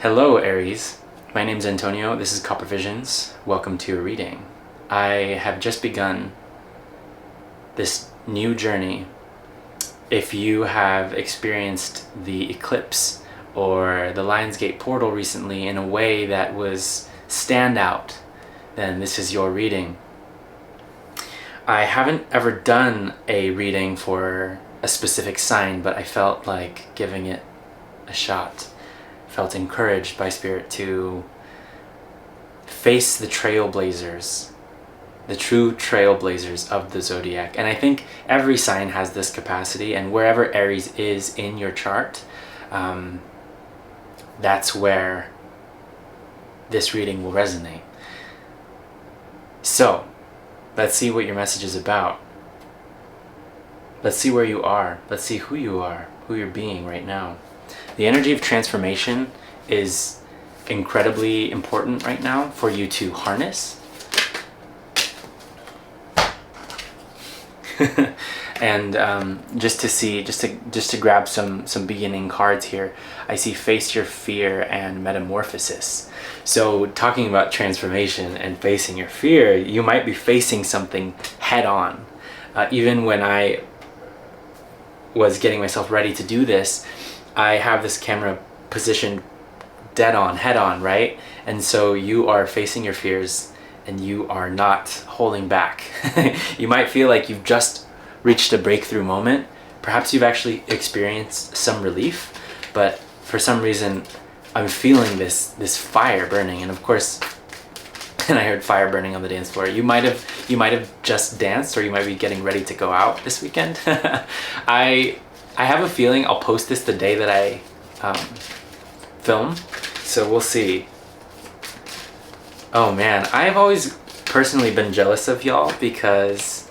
Hello Aries, my name's Antonio, this is Copper Visions. Welcome to a reading. I have just begun this new journey. If you have experienced the eclipse or the Lionsgate portal recently in a way that was standout, then this is your reading. I haven't ever done a reading for a specific sign, but I felt like giving it a shot. Felt encouraged by Spirit to face the trailblazers, the true trailblazers of the zodiac. And I think every sign has this capacity, and wherever Aries is in your chart, that's where this reading will resonate. So let's see what your message is about. Let's see where you are. Let's see who you are, who you're being right now. The energy of transformation is incredibly important right now for you to harness. And just to grab some beginning cards here, I see face your fear and metamorphosis. So talking about transformation and facing your fear, you might be facing something head on. Even when I was getting myself ready to do this, I have this camera positioned dead on, head on, right? And so you are facing your fears and you are not holding back. You might feel like you've just reached a breakthrough moment. Perhaps you've actually experienced some relief, but for some reason I'm feeling this fire burning. And of course, and I heard fire burning on the dance floor. You might have just danced, or you might be getting ready to go out this weekend. I have a feeling I'll post this the day that I film, so we'll see. Oh man, I've always personally been jealous of y'all because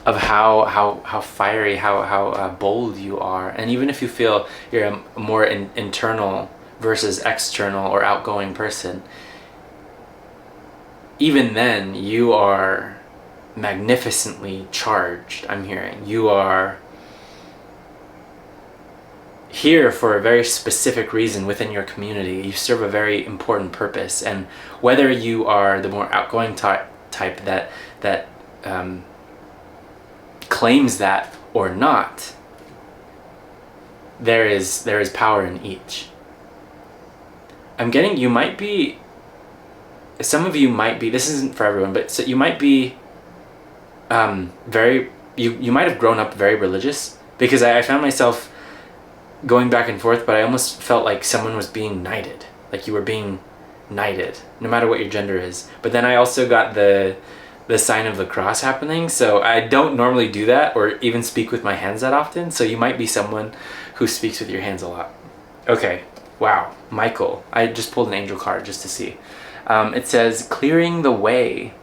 of how fiery, how bold you are. And even if you feel you're a more internal versus external or outgoing person, even then you are magnificently charged. I'm hearing you are here for a very specific reason within your community. You serve a very important purpose, and whether you are the more outgoing type that claims that or not, there is power in each. I'm getting you might be, some of you might be, this isn't for everyone, but so you might be you might have grown up very religious, because I found myself going back and forth, but I almost felt like someone was being knighted, like you were being knighted, no matter what your gender is. But then I also got the sign of the cross happening, so I don't normally do that or even speak with my hands that often, so you might be someone who speaks with your hands a lot. Okay, wow, Michael. I just pulled an angel card just to see. It says, clearing the way.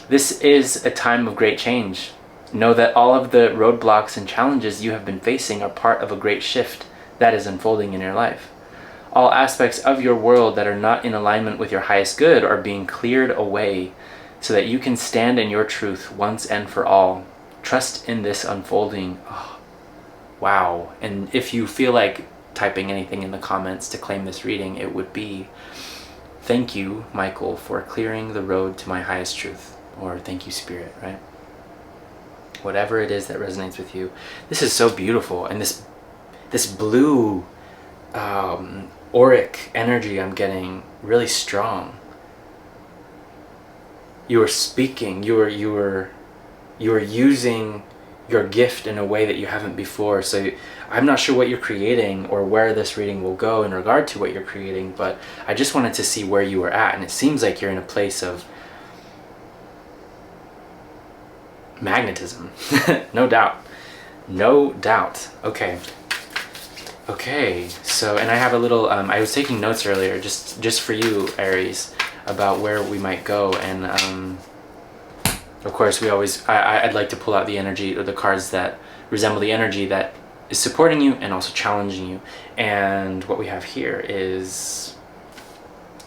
This is a time of great change. Know that all of the roadblocks and challenges you have been facing are part of a great shift that is unfolding in your life. All aspects of your world that are not in alignment with your highest good are being cleared away so that you can stand in your truth once and for all. Trust in this unfolding. Oh, wow. And if you feel like typing anything in the comments to claim this reading, it would be, thank you, Michael, for clearing the road to my highest truth. Or thank you, Spirit, right? Whatever it is that resonates with you. This is so beautiful, and this blue auric energy I'm getting really strong. You are speaking, you are using your gift in a way that you haven't before. So I'm not sure what you're creating or where this reading will go in regard to what you're creating, but I just wanted to see where you were at, and it seems like you're in a place of magnetism. No doubt. Okay, so, and I have a little I was taking notes earlier just for you, Aries, about where we might go, and of course I'd like to pull out the energy, or the cards that resemble the energy that is supporting you and also challenging you. And what we have here is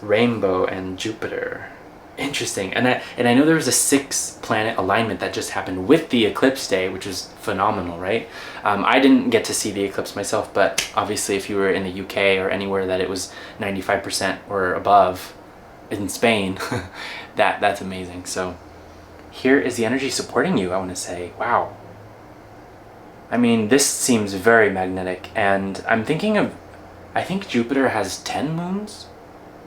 Rainbow and Jupiter. Interesting. And I know there was a 6-planet alignment that just happened with the eclipse day, which was phenomenal, right? I didn't get to see the eclipse myself, but obviously if you were in the UK or anywhere that it was 95% or above in Spain, that's amazing. So here is the energy supporting you, I want to say. Wow. I mean, this seems very magnetic, and I'm thinking of, I think Jupiter has 10 moons.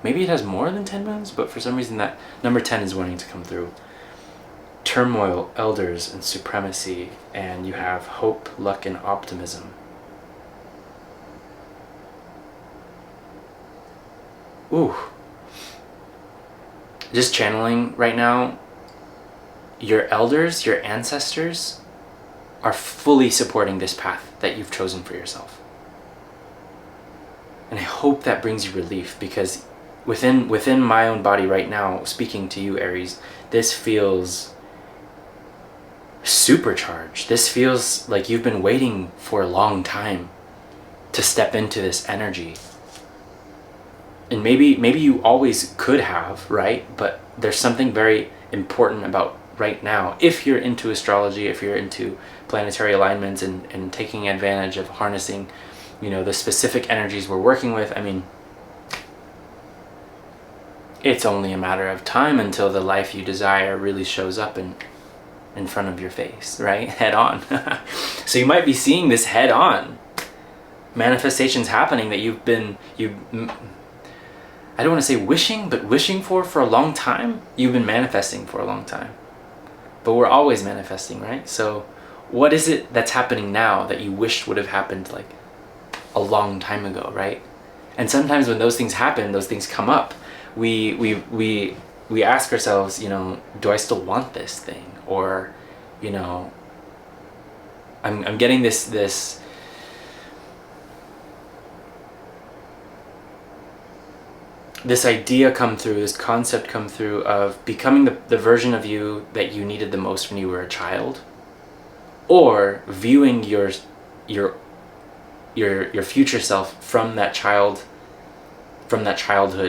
Maybe it has more than 10 moons, but for some reason that number 10 is wanting to come through. Turmoil, elders, and supremacy, and you have hope, luck, and optimism. Ooh. Just channeling right now, your elders, your ancestors, are fully supporting this path that you've chosen for yourself. And I hope that brings you relief, because within my own body right now, speaking to you, Aries, this feels supercharged. This feels like you've been waiting for a long time to step into this energy. And maybe you always could have, right? But there's something very important about right now. If you're into astrology, if you're into planetary alignments and taking advantage of harnessing, the specific energies we're working with, I mean, it's only a matter of time until the life you desire really shows up in front of your face, right? Head on. So you might be seeing this head on. Manifestations happening that I don't want to say wishing, but wishing for a long time. You've been manifesting for a long time. But we're always manifesting, right? So what is it that's happening now that you wished would have happened like a long time ago, right? And sometimes when those things happen, those things come up, we ask ourselves, do I still want this thing? Or, I'm getting this idea come through, this concept come through of becoming the version of you that you needed the most when you were a child, or viewing your future self from that childhood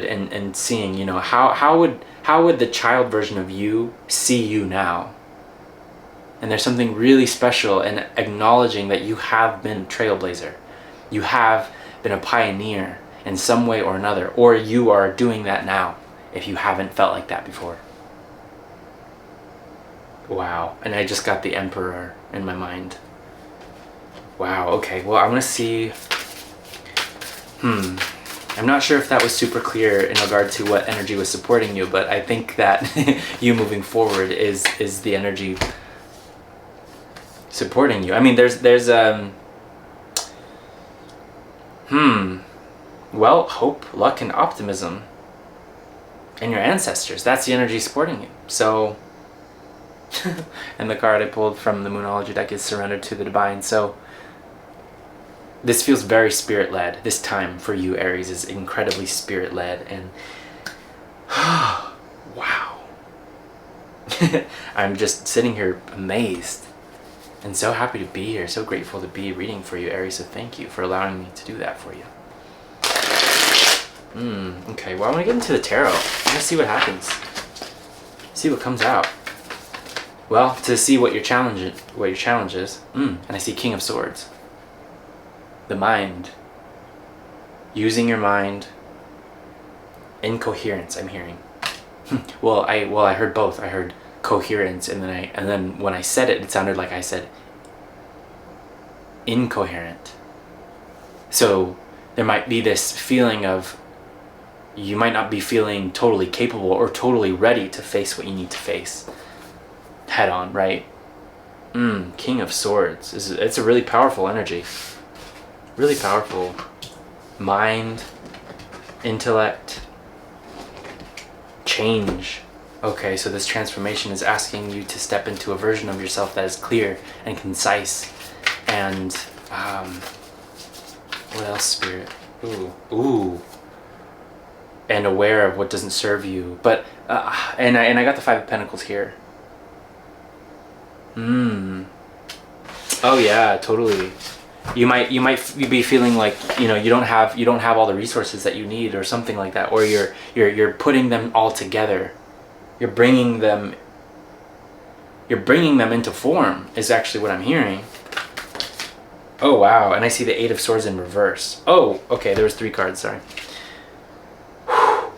and seeing, how would the child version of you see you now? And there's something really special in acknowledging that you have been a trailblazer. You have been a pioneer in some way or another, or you are doing that now if you haven't felt like that before. Wow. And I just got the Emperor in my mind. Wow. Okay, well, I want to see. I'm not sure if that was super clear in regard to what energy was supporting you, but I think that you moving forward is the energy supporting you. I mean, there's well, hope, luck, and optimism, and your ancestors. That's the energy supporting you. So, and the card I pulled from the Moonology deck is Surrender to the Divine. So this feels very spirit-led. This time for you, Aries, is incredibly spirit-led, and wow. I'm just sitting here amazed and so happy to be here, so grateful to be reading for you, Aries, so thank you for allowing me to do that for you. Okay, well, I want to get into the tarot. I want to see what happens. See what comes out. Well, to see what your challenge is. And I see King of Swords. The mind. Using your mind. Incoherence, I'm hearing. Well, I heard both. I heard coherence, and then when I said it, it sounded like I said incoherent. So there might be this feeling of you might not be feeling totally capable or totally ready to face what you need to face head on, right? King of Swords. It's a really powerful energy. Really powerful. Mind, intellect, change. Okay, so this transformation is asking you to step into a version of yourself that is clear and concise. And what else, Spirit? Ooh. And aware of what doesn't serve you. But and I got the Five of Pentacles here. Oh yeah, totally. You might be feeling like you don't have all the resources that you need or something like that, or you're putting them all together You're bringing them into form is actually what I'm hearing. Oh, wow. And I see the Eight of Swords in reverse. Oh, okay. There was 3 cards. Sorry.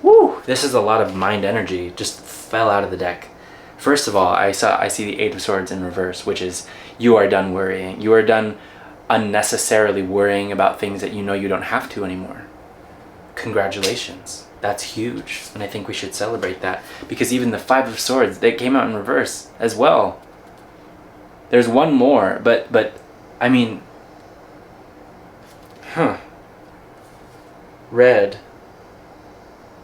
Woo! This is a lot of mind energy. Just fell out of the deck. First of all, I see the Eight of Swords in reverse, which is you are done worrying. You are done unnecessarily worrying about things that you know you don't have to anymore. Congratulations. That's huge. And I think we should celebrate that. Because even the Five of Swords, they came out in reverse as well. There's one more, but I mean... Red.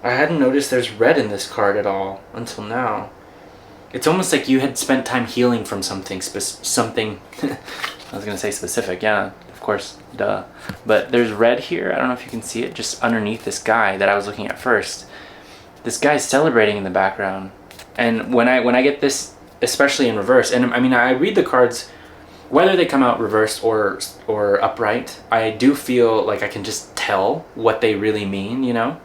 I hadn't noticed there's red in this card at all until now. It's almost like you had spent time healing from something I was gonna say specific, yeah, of course, duh. But there's red here. I don't know if you can see it, just underneath this guy that I was looking at first. This guy's celebrating in the background. And when I get this, especially in reverse, and I mean, I read the cards, whether they come out reversed or upright, I do feel like I can just tell what they really mean, you know?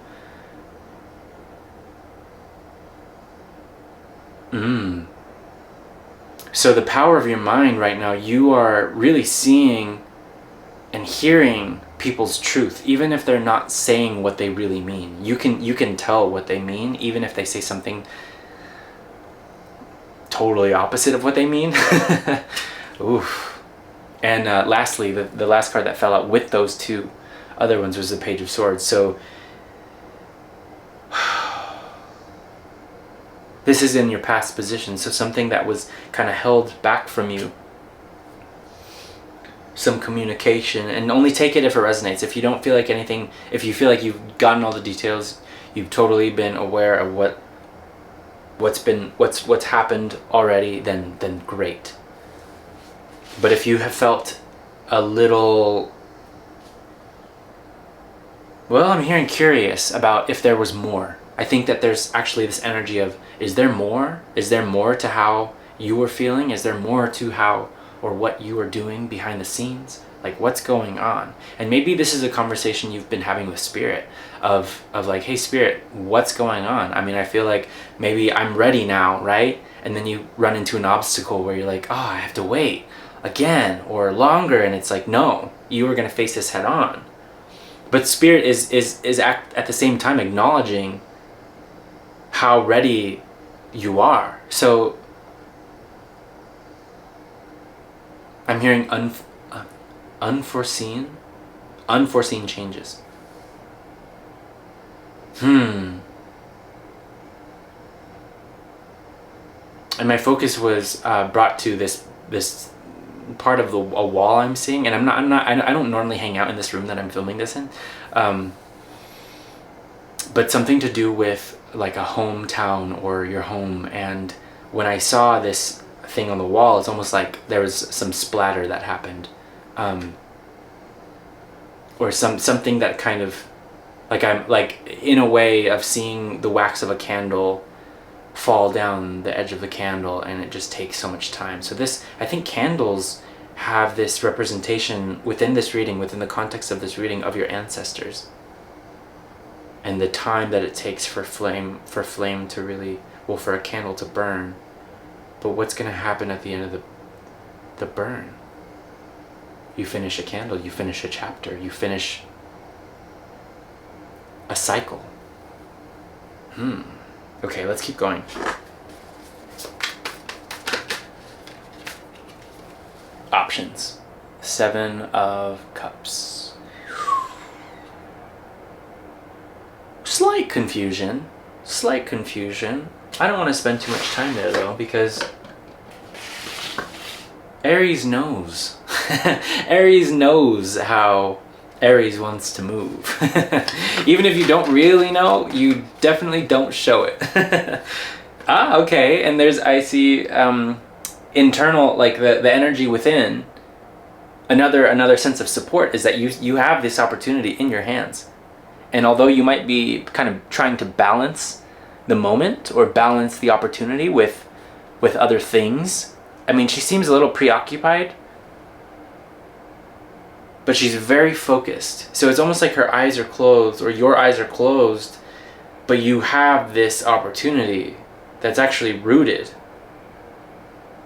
So the power of your mind right now, you are really seeing and hearing people's truth, even if they're not saying what they really mean. You can tell what they mean, even if they say something totally opposite of what they mean. Oof. And lastly, the last card that fell out with those 2 other ones was the Page of Swords. So this is in your past position, so something that was kind of held back from you. Some communication, and only take it if it resonates. If you don't feel like anything, if you feel like you've gotten all the details, you've totally been aware of what's happened already, then great. But if you have felt a little, well, I'm hearing curious about if there was more. I think that there's actually this energy of, is there more? Is there more to how you were feeling? Is there more to how or what you are doing behind the scenes? Like, what's going on? And maybe this is a conversation you've been having with Spirit of like, hey Spirit, what's going on? I mean, I feel like maybe I'm ready now, right? And then you run into an obstacle where you're like, oh, I have to wait again or longer. And it's like, no, you are going to face this head on. But Spirit is at the same time acknowledging how ready you are. So I'm hearing unforeseen changes. And my focus was brought to this part of a wall I'm seeing, and I don't normally hang out in this room that I'm filming this in, but something to do with like a hometown or your home. And when I saw this thing on the wall, it's almost like there was some splatter that happened, or something that kind of like, I'm like in a way of seeing the wax of a candle fall down the edge of the candle, and it just takes so much time. So this, I think candles have this representation within this reading, within the context of this reading, of your ancestors and the time that it takes for flame to really, well, for a candle to burn. But what's going to happen at the end of the burn? You finish a candle, you finish a chapter, you finish a cycle. Okay, let's keep going. Options. 7 of Cups. Slight confusion. I don't want to spend too much time there though, because Aries knows. Aries knows how Aries wants to move. Even if you don't really know, you definitely don't show it. Okay. And I see internal, like the energy within. Another sense of support is that you have this opportunity in your hands. And although you might be kind of trying to balance the moment or balance the opportunity with other things, I mean, she seems a little preoccupied, but she's very focused. So it's almost like her eyes are closed, or your eyes are closed, but you have this opportunity that's actually rooted.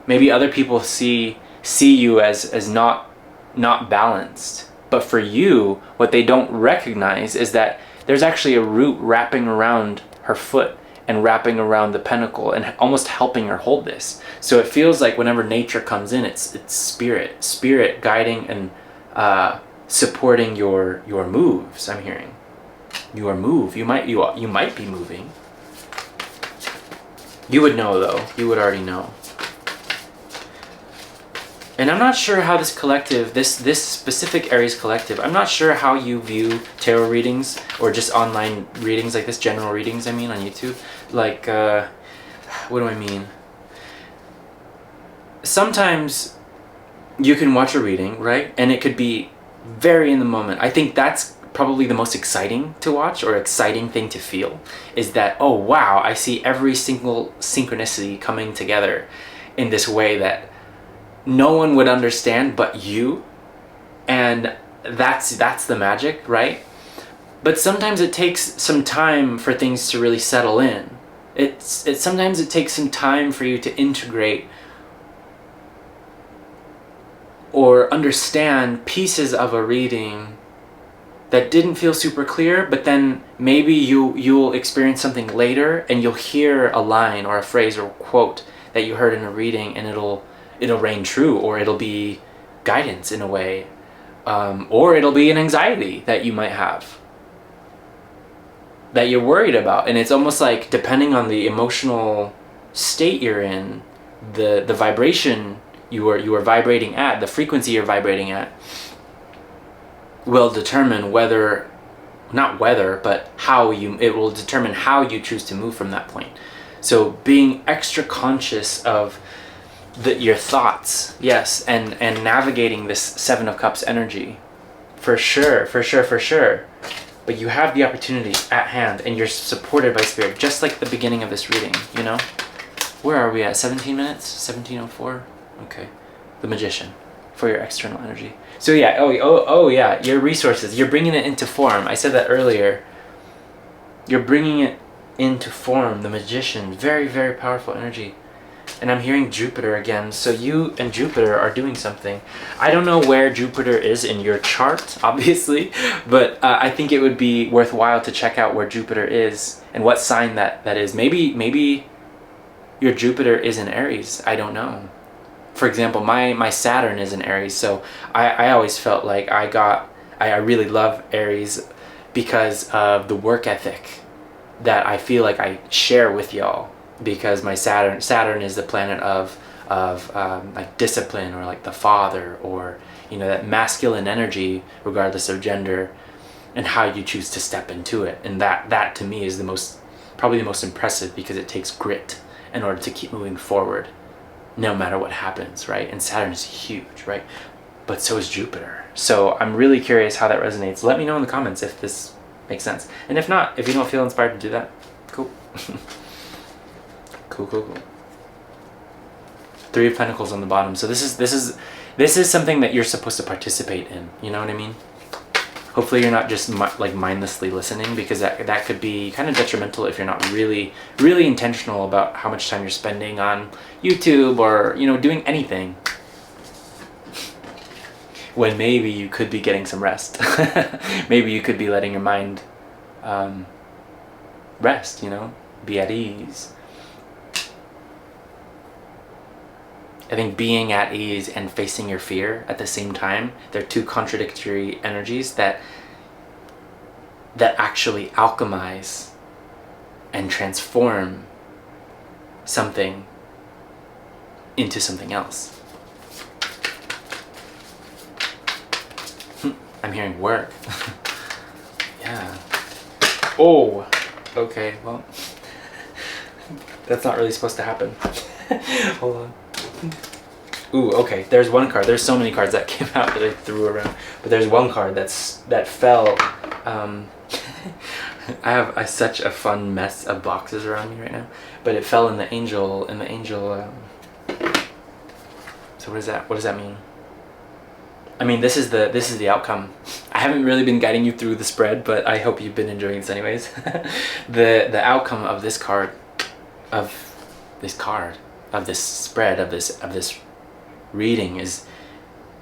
Maybe other people see you as not balanced, but for you, what they don't recognize is that there's actually a root wrapping around her foot and wrapping around the pentacle and almost helping her hold this. So it feels like whenever nature comes in, it's spirit guiding and supporting your moves. I'm hearing your move. You might be moving. You would know though. You would already know. And I'm not sure how this collective, this specific Aries collective, I'm not sure how you view tarot readings or just online readings like this, general readings, I mean, on YouTube. Like, what do I mean? Sometimes you can watch a reading, right? And it could be very in the moment. I think that's probably the most exciting to watch, or exciting thing to feel, is that, oh wow, I see every single synchronicity coming together in this way that no one would understand but you, and that's the magic, right? But sometimes it takes some time for things to really settle in. Sometimes it takes some time for you to integrate or understand pieces of a reading that didn't feel super clear, but then maybe you'll experience something later and you'll hear a line or a phrase or a quote that you heard in a reading, and it'll reign true, or it'll be guidance in a way, or it'll be an anxiety that you might have that you're worried about. And it's almost like, depending on the emotional state you're in, the vibration you are vibrating at, the frequency you're vibrating at, will determine it will determine how you choose to move from that point. So being extra conscious of your thoughts, yes, and navigating this Seven of Cups energy, for sure. But you have the opportunity at hand, and you're supported by Spirit, just like the beginning of this reading, you know? Where are we at? 17 minutes? 17:04? Okay. The Magician, for your external energy. So yeah, oh yeah, your resources, you're bringing it into form. I said that earlier. You're bringing it into form, the Magician, very, very powerful energy. And I'm hearing Jupiter again, so you and Jupiter are doing something. I don't know where Jupiter is in your chart, obviously, but I think it would be worthwhile to check out where Jupiter is and what sign that is. Maybe your Jupiter is in Aries, I don't know. For example, my Saturn is in Aries, so I always felt like I really love Aries because of the work ethic that I feel like I share with y'all. Because my Saturn is the planet of like discipline, or like the father, or that masculine energy, regardless of gender, and how you choose to step into it. And that to me is probably the most impressive, because it takes grit in order to keep moving forward, no matter what happens, right? And Saturn is huge, right? But so is Jupiter. So I'm really curious how that resonates. Let me know in the comments if this makes sense, and if not, if you don't feel inspired to do that, cool. Cool. Three of Pentacles on the bottom. So this is something that you're supposed to participate in. You know what I mean? Hopefully you're not just like mindlessly listening, because that could be kind of detrimental if you're not really intentional about how much time you're spending on YouTube, or doing anything, when maybe you could be getting some rest. Maybe you could be letting your mind rest, be at ease. I think being at ease and facing your fear at the same time, they're two contradictory energies that actually alchemize and transform something into something else. I'm hearing work. Yeah. Oh, okay, well, that's not really supposed to happen. Hold on. Ooh, okay, there's one card. There's so many cards that came out that I threw around, but there's one card that fell. I have such a fun mess of boxes around me right now, but it fell in the angel. So what does that mean? I mean, this is the outcome. I haven't really been guiding you through the spread, but I hope you've been enjoying this anyways. The outcome of this card, of card, of this spread, of this reading is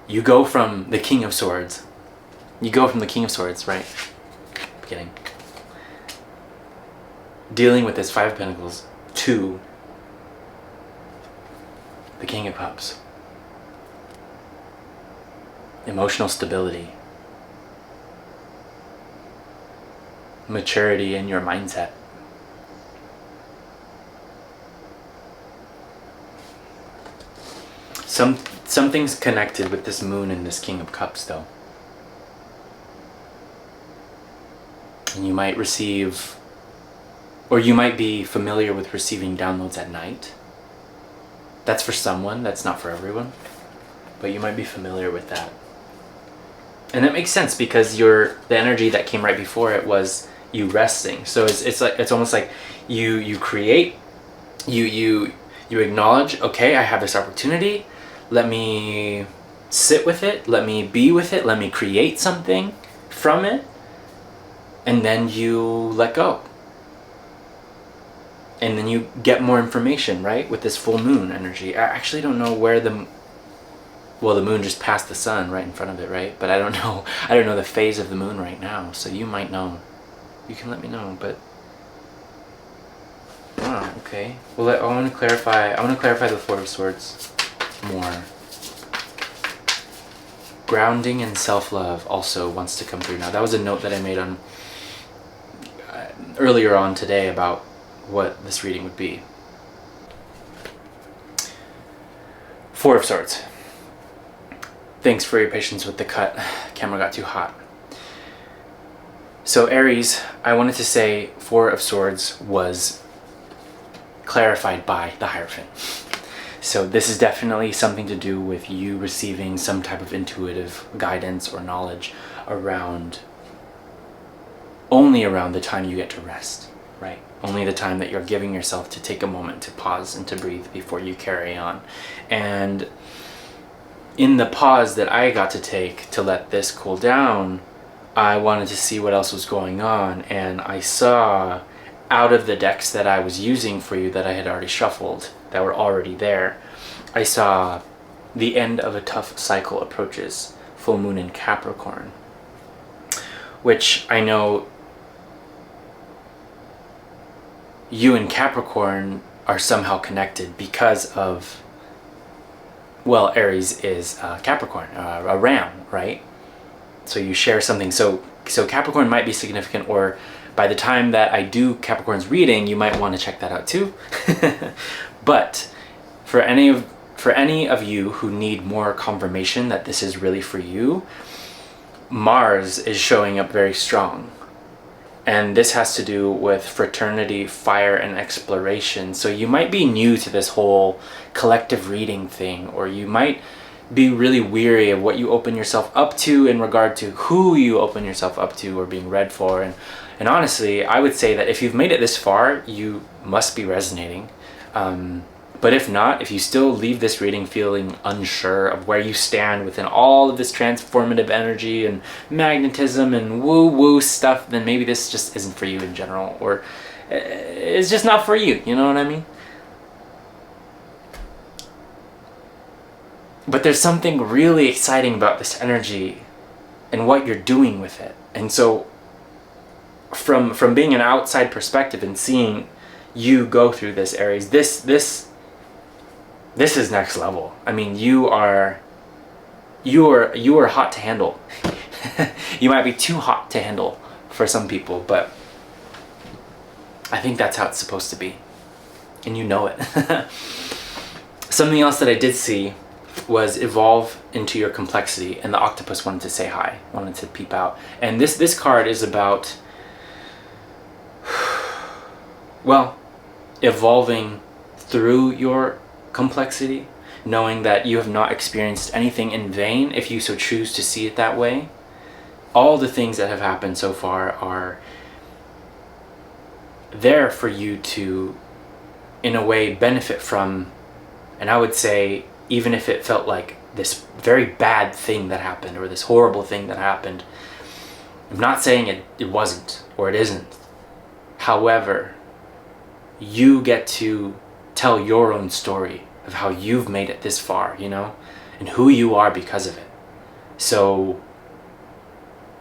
you go from the King of Swords. You go from the King of Swords, right? Beginning. Dealing with this Five of Pentacles to the King of Cups. Emotional stability. Maturity in your mindset. Something's connected with this moon and this King of Cups though. And you might receive, or you might be familiar with receiving downloads at night. That's for someone, that's not for everyone. But you might be familiar with that. And that makes sense because the energy that came right before it was you resting. So it's almost like you create, you acknowledge, okay, I have this opportunity. Let me sit with it. Let me be with it. Let me create something from it. And then you let go. And then you get more information, right? With this full moon energy. I actually don't know where the moon just passed the sun right in front of it, right? But I don't know the phase of the moon right now. So you might know. You can let me know, but okay. Well, I want to clarify the Four of Swords more. Grounding and self-love also wants to come through now. That was a note that I made on earlier on today about what this reading would be. Four of Swords. Thanks for your patience with the cut. Camera got too hot. So Aries, I wanted to say Four of Swords was clarified by the Hierophant. So this is definitely something to do with you receiving some type of intuitive guidance or knowledge only around the time you get to rest, right? Only the time that you're giving yourself to take a moment to pause and to breathe before you carry on. And in the pause that I got to take to let this cool down, I wanted to see what else was going on, and I saw out of the decks that I was using for you that I had already shuffled, that were already there, I saw the end of a tough cycle approaches, full moon in Capricorn, which I know you and Capricorn are somehow connected because of, well, Aries is Capricorn, a ram, right? So you share something. So Capricorn might be significant, or by the time that I do Capricorn's reading, you might want to check that out too. But for any of you who need more confirmation that this is really for you, Mars is showing up very strong. And this has to do with fraternity, fire, and exploration. So you might be new to this whole collective reading thing, or you might be really weary of what you open yourself up to in regard to who you open yourself up to or being read for. And honestly, I would say that if you've made it this far, you must be resonating. But if not, if you still leave this reading feeling unsure of where you stand within all of this transformative energy and magnetism and woo-woo stuff, then maybe this just isn't for you in general, or it's just not for you, you know what I mean? But there's something really exciting about this energy and what you're doing with it. And so from being an outside perspective and seeing you go through this, Aries, this is next level. I mean, you are hot to handle. You might be too hot to handle for some people, but I think that's how it's supposed to be. And you know it. Something else that I did see was evolve into your complexity, and the octopus wanted to say hi, wanted to peep out. And this card is about, well, evolving through your complexity, knowing that you have not experienced anything in vain if you so choose to see it that way. All the things that have happened so far are there for you to, in a way, benefit from. And I would say, even if it felt like this very bad thing that happened, or this horrible thing that happened, I'm not saying it wasn't or it isn't. However, you get to tell your own story of how you've made it this far, you know, and who you are because of it. So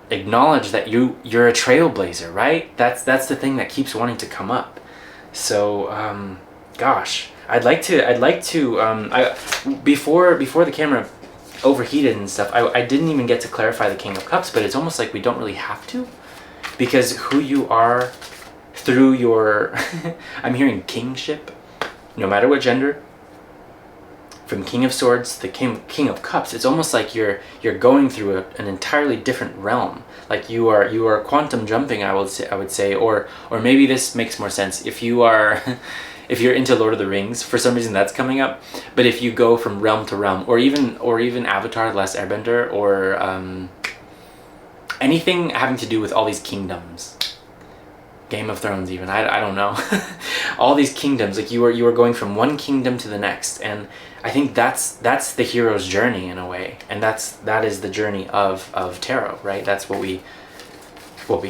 acknowledge that you're a trailblazer, right? That's the thing that keeps wanting to come up. So gosh, I'd like to before the camera overheated and stuff, I didn't even get to clarify the King of Cups, but it's almost like we don't really have to, because who you are through your I'm hearing kingship, no matter what gender, from King of Swords to King of Cups. It's almost like you're going through an entirely different realm. Like you are quantum jumping, I would say, or maybe this makes more sense if you are if you're into Lord of the Rings. For some reason that's coming up. But if you go from realm to realm, or even Avatar: The Last Airbender, or anything having to do with all these kingdoms, Game of Thrones even, I don't know. All these kingdoms, like you are going from one kingdom to the next, and I think that's the hero's journey in a way, and that is the journey of tarot, right? That's what we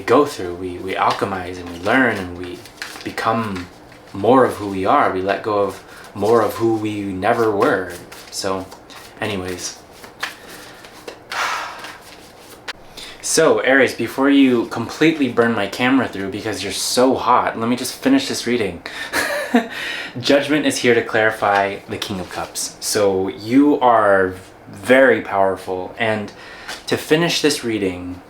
go through. We alchemize and we learn and we become more of who we are. We let go of more of who we never were. So anyways, so Aries, before you completely burn my camera through because you're so hot, let me just finish this reading. Judgment is here to clarify the King of Cups. So you are very powerful, and to finish this reading,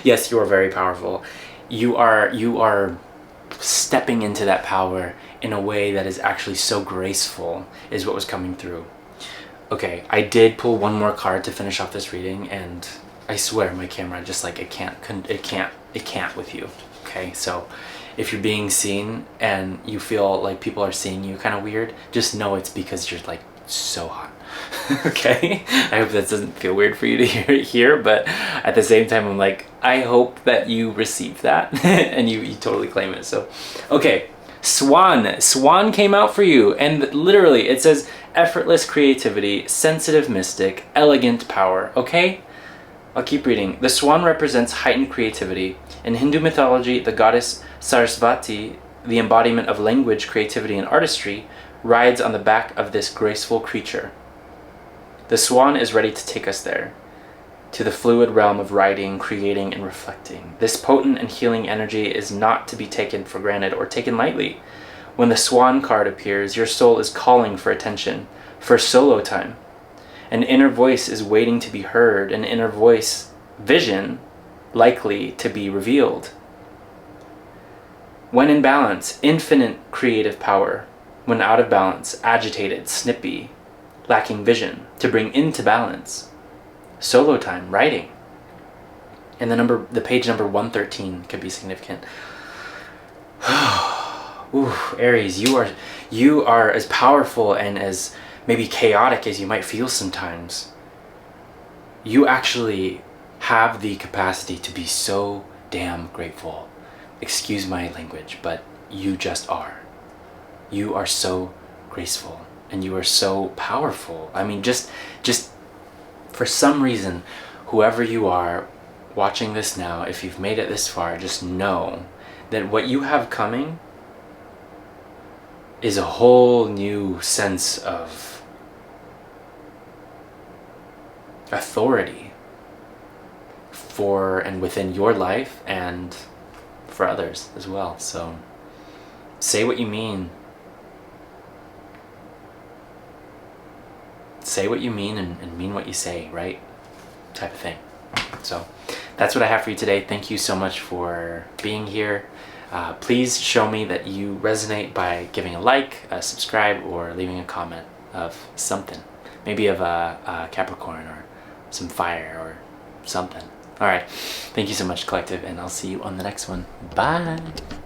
yes, you are very powerful. You are stepping into that power in a way that is actually so graceful, is what was coming through. Okay, I did pull one more card to finish off this reading, and I swear my camera just like it can't with you. Okay, so if you're being seen and you feel like people are seeing you kind of weird, just know it's because you're like so hot. Okay, I hope that doesn't feel weird for you to hear, but at the same time I'm like, I hope that you receive that and you totally claim it. So okay, Swan came out for you, and literally it says effortless creativity, sensitive mystic, elegant power. Okay, I'll keep reading. The swan represents heightened creativity. In Hindu mythology, the goddess Sarasvati, the embodiment of language, creativity, and artistry, rides on the back of this graceful creature. The swan is ready to take us there, to the fluid realm of writing, creating, and reflecting. This potent and healing energy is not to be taken for granted or taken lightly. When the swan card appears, your soul is calling for attention, for solo time. An inner voice is waiting to be heard, an inner voice vision likely to be revealed. When in balance, infinite creative power. When out of balance, agitated, snippy, lacking vision, to bring into balance. Solo time, writing. And the page number 113 could be significant. Ooh, Aries, you are as powerful and as maybe chaotic as you might feel sometimes. You actually have the capacity to be so damn grateful. Excuse my language, but you just are. You are so graceful and you are so powerful. I mean, just for some reason, whoever you are watching this now, if you've made it this far, just know that what you have coming is a whole new sense of authority for and within your life and for others as well. So say what you mean. Say what you mean and mean what you say, right? Type of thing. So that's what I have for you today. Thank you so much for being here. Please show me that you resonate by giving a like, a subscribe, or leaving a comment of something. Maybe of a Capricorn or some fire or something. All right. Thank you so much, Collective, and I'll see you on the next one. Bye.